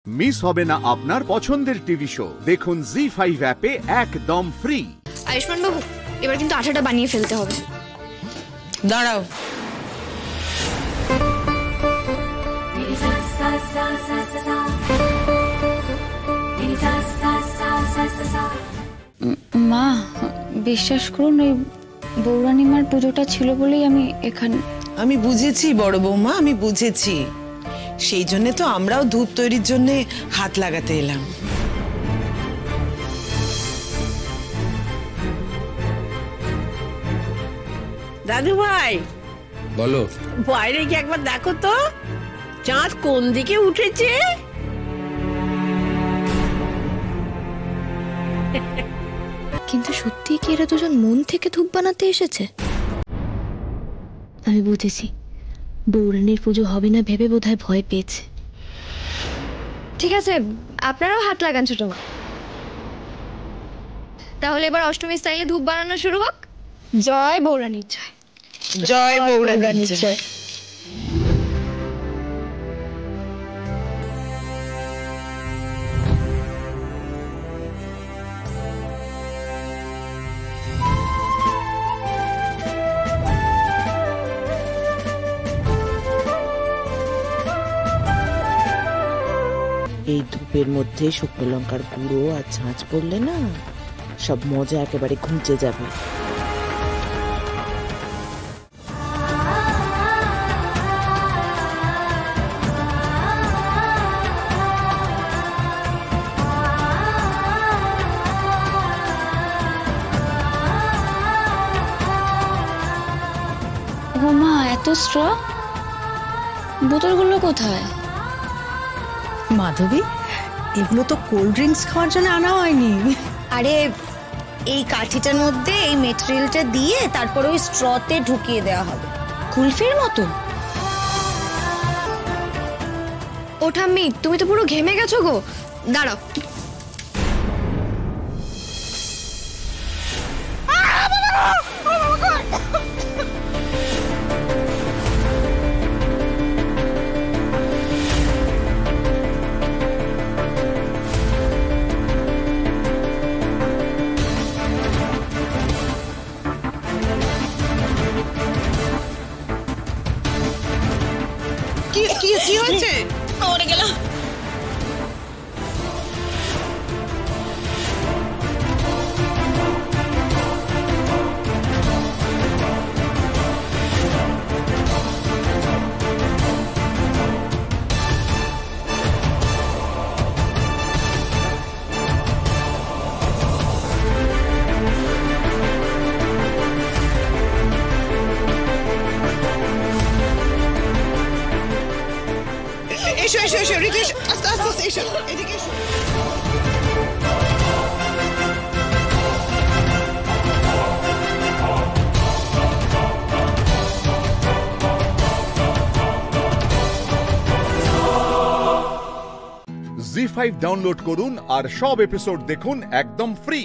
Miss হবে না আপনার পছন্দের টিভি শো। দেখুন জি5 অ্যাপে একদম ফ্রি। আয়ুষ্মান বাবু, এবার কিন্তু আঠাটা বানিয়ে ফেলতে হবে। দাঁড়াও, মা বিশ্বাস করুন, ওই বৌরানীমার পুজোটা ছিল বলেই আমি এখানে। আমি বুঝেছি বড় বৌমা, আমি বুঝেছি। সেই জন্য তো আমরাও ধূপ তৈরির জন্য হাত লাগাতে এলাম। দাদু ভাই বলো, বাইরে কি একবার দেখো তো চাঁদ কোন দিকে উঠেছে। কিন্তু সত্যি কি এরা দুজন মন থেকে ধূপ বানাতে এসেছে? আমি বুঝেছি, বৌরানীর পুজো হবে না ভেবে বোধহয় ভয় পেয়েছে। ঠিক আছে, আপনারাও হাত লাগান ছোট মা। তাহলে এবার অষ্টমী স্টাইলে ধূপ বানানো শুরু হোক। জয় বৌরানীর জয়। জয় বৌরানীর জয়। এই ধূপের মধ্যে শুকনো লঙ্কার গুঁড়ো আর ঝাঁঝ পড়লে না, সব মজা একেবারে ঘুচে যাবে। ও মা, এত স্ট্র, বোতলগুলো কোথায়? মাধবী, এগুলো তো কোল্ড ড্রিঙ্কস খাওয়ার জন্য আনা হয়নি। আরে এই কাঠিটার মধ্যে এই মেটেরিয়ালটা দিয়ে তারপর ওই স্ট্রতে ঢুকিয়ে দেওয়া হবে, কুলফির মতো। ও ঠাম্মি, তুমি তো পুরো ঘেমে গেছো গো। দাঁড়াও, কি হয়েছে? ওরে গেল। এসো এসো এসো রিতেশ, আস্তে আস্তে আস্তে এসো, এদিকে এসো। জি5 ডাউনলোড করুন আর সব এপিসোড দেখুন একদম ফ্রি।